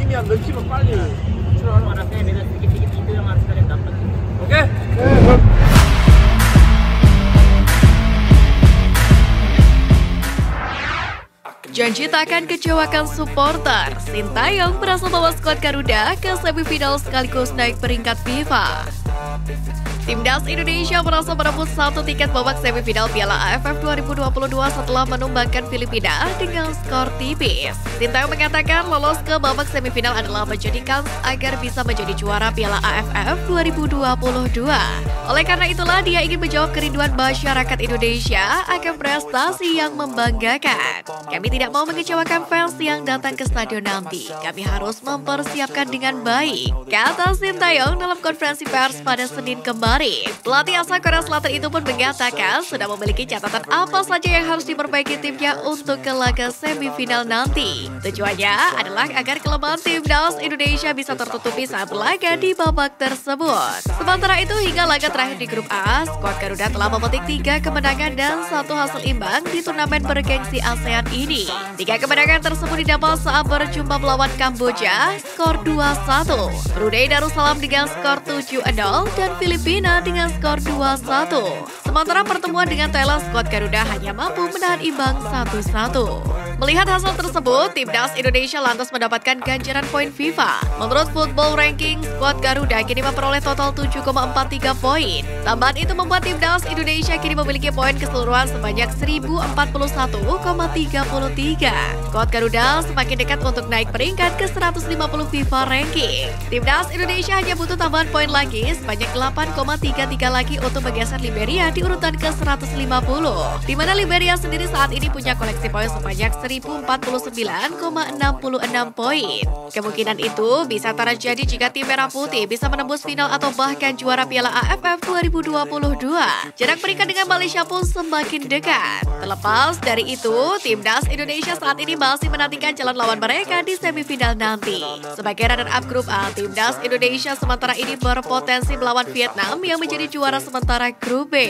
팀이야. 넣히면 빨리 출발하라. 알았어요. 내가 sedikit-sedikit itu yang harus kalian dapat. 오케이? Janji tak akan kecewakan supporter, Sintayong berhasil bawa skuad Garuda ke semifinal sekaligus naik peringkat FIFA. Timnas Indonesia berhasil merebut satu tiket babak semifinal Piala AFF 2022 setelah menumbangkan Filipina dengan skor tipis. Sintayong mengatakan lolos ke babak semifinal adalah menjadi kans agar bisa menjadi juara Piala AFF 2022. Oleh karena itulah dia ingin menjawab kerinduan masyarakat Indonesia akan prestasi yang membanggakan. Kami tidak mau mengecewakan fans yang datang ke stadion nanti. Kami harus mempersiapkan dengan baik, kata Sintayong dalam konferensi pers pada Senin kemarin. Pelatih asal Korea Selatan itu pun mengatakan sudah memiliki catatan apa saja yang harus diperbaiki timnya untuk ke laga semifinal nanti. Tujuannya adalah agar kelemahan timnas Indonesia bisa tertutupi saat berlaga di babak tersebut. Sementara itu hingga laga terakhir di grup A, skuad Garuda telah memetik 3 kemenangan dan 1 hasil imbang di turnamen bergengsi ASEAN ini. 3 kemenangan tersebut didapat saat berjumpa melawan Kamboja, skor 2-1, Brunei Darussalam dengan skor 7-0, dan Filipina dengan skor 2-1. Sementara pertemuan dengan Thailand, skuad Garuda hanya mampu menahan imbang 1-1. Melihat hasil tersebut, timnas Indonesia lantas mendapatkan ganjaran poin FIFA. Menurut Football Ranking, skuad Garuda kini memperoleh total 7,43 poin. Tambahan itu membuat timnas Indonesia kini memiliki poin keseluruhan sebanyak 1041,33. Skuad Garuda semakin dekat untuk naik peringkat ke 150 FIFA Ranking. Timnas Indonesia hanya butuh tambahan poin lagi sebanyak 8,33 lagi untuk menggeser Liberia di urutan ke 150. Di mana Liberia sendiri saat ini punya koleksi poin sebanyak 1049,66 poin. Kemungkinan itu bisa terjadi jika tim Merah Putih bisa menembus final atau bahkan juara Piala AFF 2022. Jarak peringkat dengan Malaysia pun semakin dekat. Terlepas dari itu, timnas Indonesia saat ini masih menantikan calon lawan mereka di semifinal nanti. Sebagai runner-up grup A, timnas Indonesia sementara ini berpotensi melawan Vietnam yang menjadi juara sementara grup B.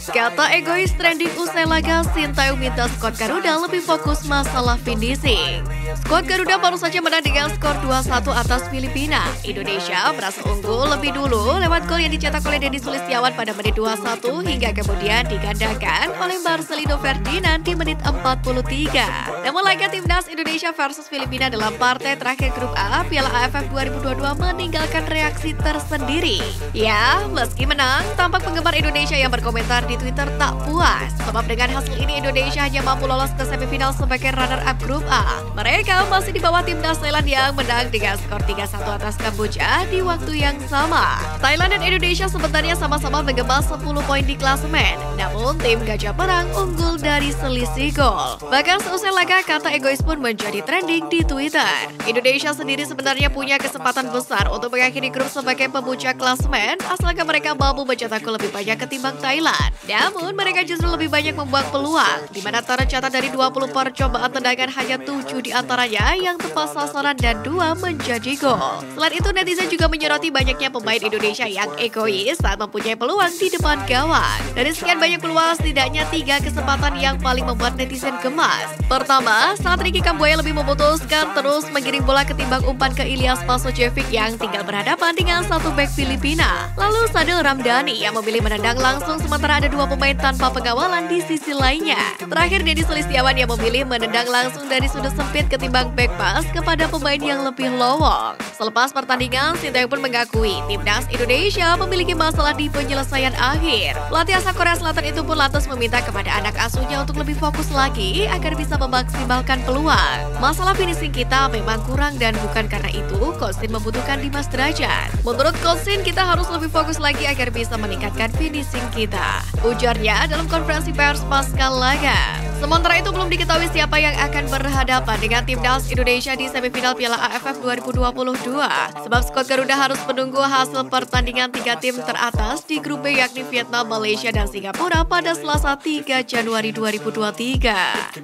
Kata egois trending usai laga, Sintayong minta skuad Garuda lebih fokus masalah finishing. Skuad Garuda baru saja menang dengan skor 2-1 atas Filipina. Indonesia berhasil unggul lebih dulu lewat gol yang dicetak oleh Denny Sulistiawan pada menit 21 hingga kemudian digandakan oleh Marcelino Ferdinand di menit 43. Namun laga timnas Indonesia versus Filipina dalam partai terakhir grup A Piala AFF 2022 meninggalkan reaksi tersendiri. Ya, meski menang, tampak penggemar Indonesia yang berkomentar di Twitter tak puas. Sebab dengan hasil ini Indonesia hanya mampu lolos ke semifinal sebagai runner-up grup A. Mereka masih di bawah timnas Thailand yang menang dengan skor 3-1 atas Kamboja di waktu yang sama. Thailand dan Indonesia sebenarnya sama-sama mengemas 10 poin di klasemen. Namun tim Gajah Perang unggul dari selisih gol. Bahkan seusai laga, kata egois pun menjadi trending di Twitter. Indonesia sendiri sebenarnya punya kesempatan besar untuk mengakhiri grup sebagai pemuncak klasemen asalkan mereka mampu mencetak gol lebih banyak ketimbang Thailand. Namun mereka justru lebih banyak membuang peluang, di mana tercatat dari 20 percobaan tendangan hanya 7 di antaranya yang tepat sasaran dan 2 menjadi gol. Selain itu, netizen juga menyoroti banyaknya pemain Indonesia yang egois saat mempunyai peluang di depan gawang. Dari sekian banyak peluang, setidaknya 3 kesempatan yang paling membuat netizen gemas. Pertama, saat Ricky Kambuaya lebih memutuskan terus mengiring bola ketimbang umpan ke Ilyas Pasojevic yang tinggal berhadapan dengan satu bek Filipina. Lalu Sadil Ramdhani yang memilih menendang langsung sementara ada 2 pemain tanpa pengawalan di sisi lainnya. Terakhir, Denny Sulistiawan yang memilih menendang langsung dari sudut sempit ketimbang back pass kepada pemain yang lebih lowong. Selepas pertandingan, Sintayong pun mengakui timnas Indonesia memiliki masalah di penyelesaian akhir. Pelatih asal Korea Selatan itu pun lantas meminta kepada anak asuhnya untuk lebih fokus lagi agar bisa memaksimalkan peluang. Masalah finishing kita memang kurang dan bukan karena itu Coach Shin membutuhkan Dimas Derajat. Menurut Coach Shin, kita harus lebih fokus lagi agar bisa meningkatkan finishing kita, ujarnya dalam konferensi pers pasca laga. Sementara itu belum diketahui siapa yang akan berhadapan dengan timnas Indonesia di semifinal Piala AFF 2022. Sebab skuad Garuda harus menunggu hasil pertandingan 3 tim teratas di grup B yakni Vietnam, Malaysia, dan Singapura pada Selasa 3 Januari 2023.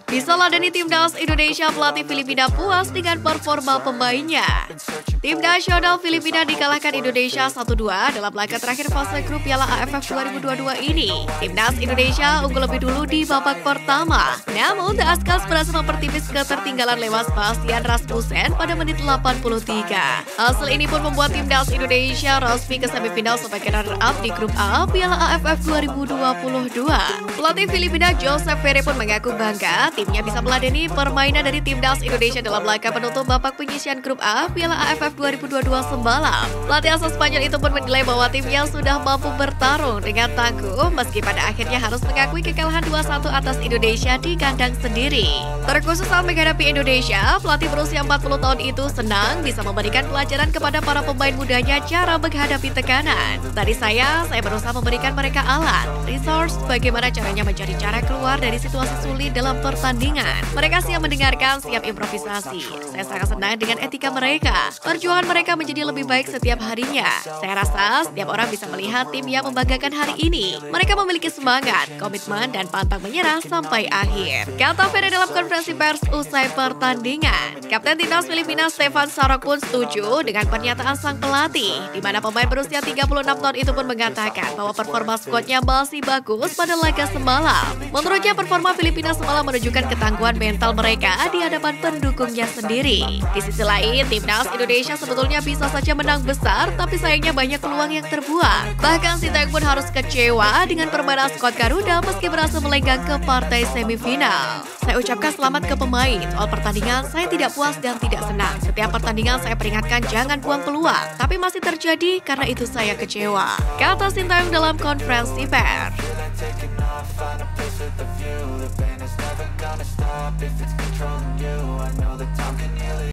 Bisa ladani timnas Indonesia, pelatih Filipina puas dengan performa pemainnya. Tim nasional Filipina dikalahkan Indonesia 1-2 dalam laga terakhir fase grup Piala AFF AFF 2022 ini. Timnas Indonesia unggul lebih dulu di babak pertama. Namun, The Azkals berhasil mempertipis ketertinggalan lewat Bastian Rasmussen pada menit 83. Hasil ini pun membuat Timnas Indonesia resmi ke semifinal sebagai runner-up di grup A Piala AFF 2022. Pelatih Filipina Joseph Ferre pun mengaku bangga timnya bisa meladeni permainan dari Timnas Indonesia dalam laga penutup babak penyisian grup A Piala AFF 2022 semalam. Pelatih asal Spanyol itu pun menilai bahwa timnya sudah mampu bertarung dengan tangguh meski pada akhirnya harus mengakui kekalahan 2-1 atas Indonesia di kandang sendiri. Terkhusus saat menghadapi Indonesia, pelatih berusia 40 tahun itu senang bisa memberikan pelajaran kepada para pemain mudanya cara menghadapi tekanan. Tadi saya berusaha memberikan mereka alat, resource, bagaimana caranya mencari cara keluar dari situasi sulit dalam pertandingan. Mereka siap mendengarkan, siap improvisasi. Saya sangat senang dengan etika mereka. Perjuangan mereka menjadi lebih baik setiap harinya. Saya rasa setiap orang bisa melihat tim yang membanggakan hari ini. Mereka memiliki semangat, komitmen, dan pantang menyerah sampai akhir. Kata Ferre dalam konferensi pers usai pertandingan. Kapten Timnas Filipina Stefan Sarok pun setuju dengan pernyataan sang pelatih, di mana pemain berusia 36 tahun itu pun mengatakan bahwa performa skuadnya masih bagus pada laga semalam. Menurutnya performa Filipina semalam menunjukkan ketangguhan mental mereka di hadapan pendukungnya sendiri. Di sisi lain, Timnas Indonesia sebetulnya bisa saja menang besar, tapi sayangnya banyak peluang yang terbuang. Bahkan Sintayong pun harus kecewa dengan permainan skuad Garuda meski berhasil melenggang ke partai semifinal. Saya ucapkan selamat ke pemain. Soal pertandingan, saya tidak puas dan tidak senang. Setiap pertandingan saya peringatkan jangan buang peluang, tapi masih terjadi karena itu saya kecewa, kata Sintayong dalam konferensi pers.